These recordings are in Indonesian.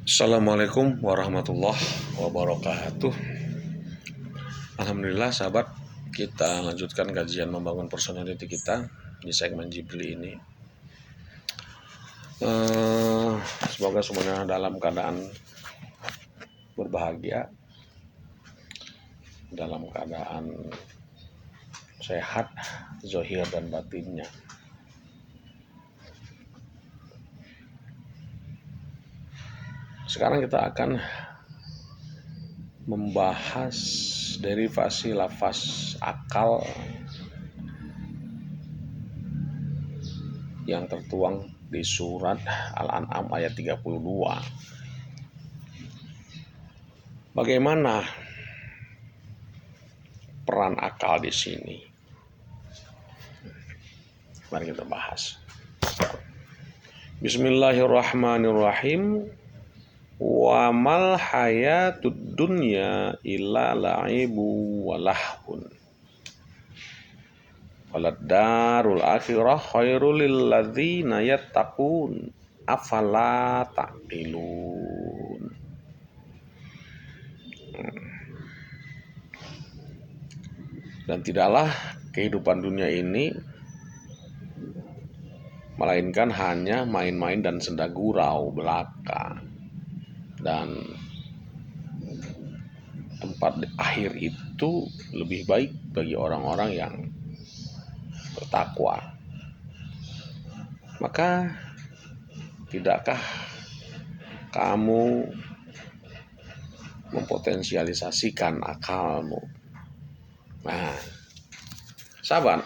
Assalamualaikum warahmatullahi wabarakatuh. Alhamdulillah sahabat, kita lanjutkan kajian membangun personality kita di segmen Ghibli ini. Semoga semuanya dalam keadaan berbahagia, dalam keadaan sehat, zahir dan batinnya. Sekarang kita akan membahas derivasi lafaz akal yang tertuang di surat Al-An'am ayat 32. Bagaimana peran akal di sini? Mari kita bahas. Bismillahirrahmanirrahim. Wa mal hayatud dunya illa la'ibu wa lahun. Walad darul akhirah khairul lil ladzina yattaqun afala taqilun. Dan tidaklah kehidupan dunia ini melainkan hanya main-main dan senda gurau belaka. Dan tempat akhir itu lebih baik bagi orang-orang yang bertakwa. Maka tidakkah kamu mempotensialisasikan akalmu? Nah, sahabat,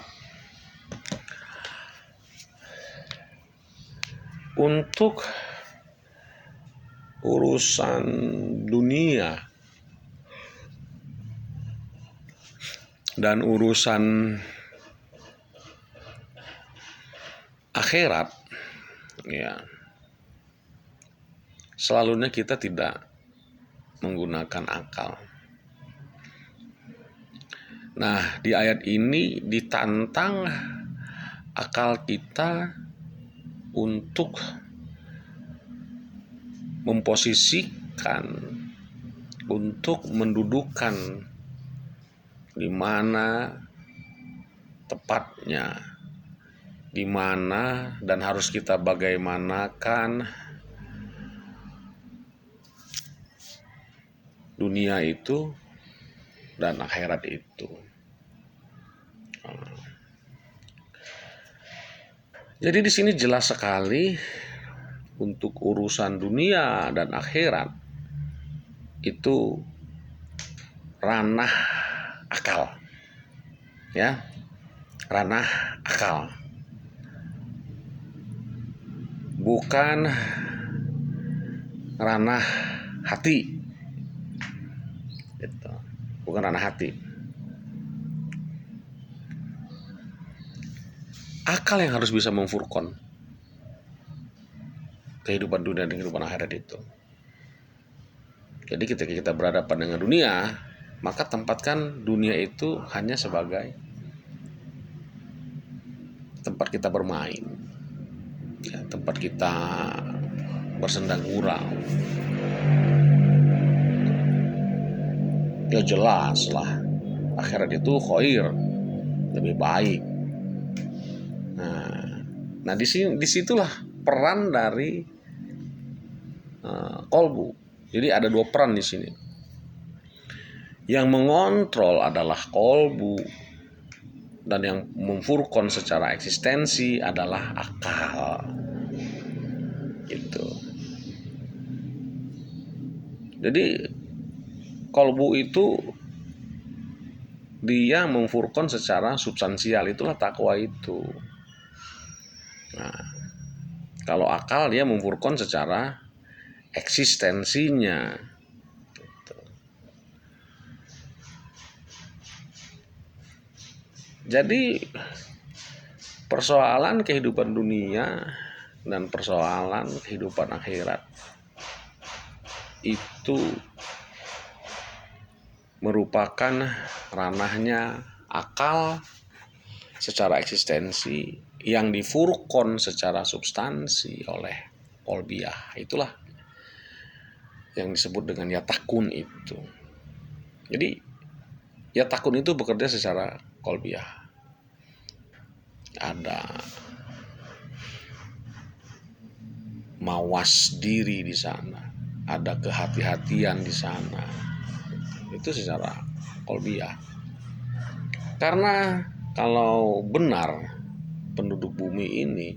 untuk urusan dunia dan urusan akhirat, ya, selalunya kita tidak menggunakan akal. Nah, di ayat ini ditantang akal kita untuk memposisikan, untuk mendudukkan di mana tepatnya, di mana dan harus kita bagaimanakan dunia itu dan akhirat itu. Jadi di sini jelas sekali untuk urusan dunia dan akhirat itu ranah akal, ya, ranah akal, bukan ranah hati, gitu. Bukan ranah hati. Akal yang harus bisa memfurqan kehidupan dunia dan kehidupan akhirat itu. Jadi ketika kita berhadapan dengan dunia, maka tempatkan dunia itu hanya sebagai tempat kita bermain, ya, tempat kita bersendang gurau. Ya jelas lah, akhirat itu khair, lebih baik. Nah disitulah peran dari kolbu. Jadi ada dua peran di sini. Yang mengontrol adalah kolbu, dan yang memfurqan secara eksistensi adalah akal. Gitu. Jadi kolbu itu dia memfurqan secara substansial, itulah takwa itu. Nah, kalau akal dia memfurqan secara eksistensinya. Gitu. Jadi persoalan kehidupan dunia dan persoalan kehidupan akhirat itu merupakan ranahnya akal secara eksistensi yang difurqan secara substansi oleh kolbiyah. Itulah yang disebut dengan yatakun itu. Jadi yatakun itu bekerja secara kolbiah. Ada mawas diri di sana, ada kehati-hatian di sana. Itu secara kolbiah. Karena kalau benar penduduk bumi ini,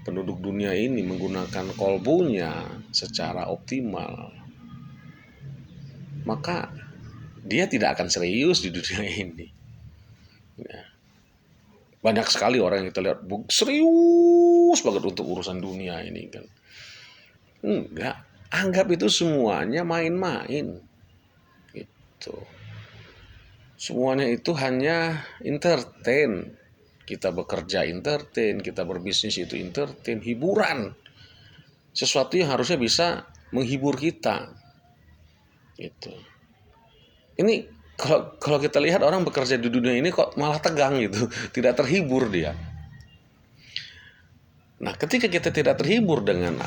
penduduk dunia ini menggunakan kolbunya secara optimal, maka dia tidak akan serius di dunia ini. Banyak sekali orang yang kita lihat serius banget untuk urusan dunia ini kan. Enggak, anggap itu semuanya main-main. Gitu. Semuanya itu hanya entertain. Kita bekerja entertain, kita berbisnis itu entertain, hiburan. Sesuatu yang harusnya bisa menghibur kita. Gitu. Ini kalau kita lihat orang bekerja di dunia ini kok malah tegang gitu, tidak terhibur dia. Nah, ketika kita tidak terhibur dengan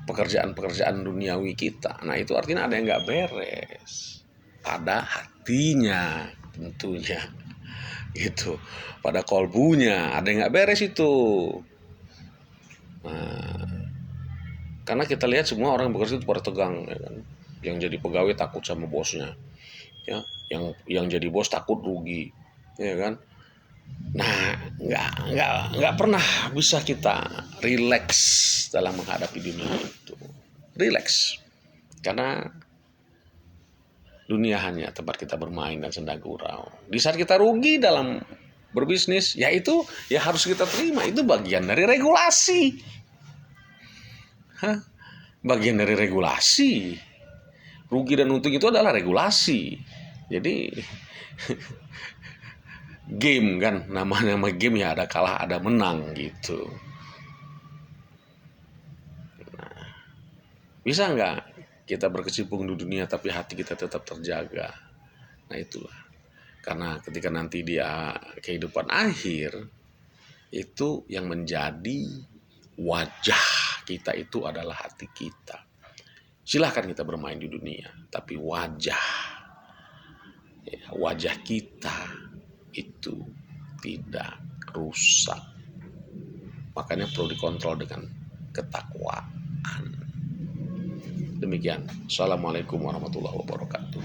pekerjaan-pekerjaan duniawi kita, nah itu artinya ada yang nggak beres pada hatinya tentunya, gitu. Pada kolbunya ada yang nggak beres itu. Nah, karena kita lihat semua orang bekerja itu pada tegang, ya kan? Yang jadi pegawai takut sama bosnya, ya. Yang jadi bos takut rugi, ya kan? Nah, nggak pernah bisa kita rileks dalam menghadapi dunia itu. Rileks, karena dunia hanya tempat kita bermain dan senda gurau. Di saat kita rugi dalam berbisnis, ya itu ya harus kita terima. Itu bagian dari regulasi. Bagian dari regulasi. Rugi dan untung itu adalah regulasi. Jadi game kan, nama game ya ada kalah ada menang gitu. Nah, bisa nggak kita berkecimpung di dunia tapi hati kita tetap terjaga? Nah itulah, karena ketika nanti dia kehidupan akhir, itu yang menjadi wajah kita itu adalah hati kita. Silahkan kita bermain di dunia, tapi wajah kita itu tidak rusak. Makanya perlu dikontrol dengan ketakwaan. Demikian. Assalamualaikum warahmatullahi wabarakatuh.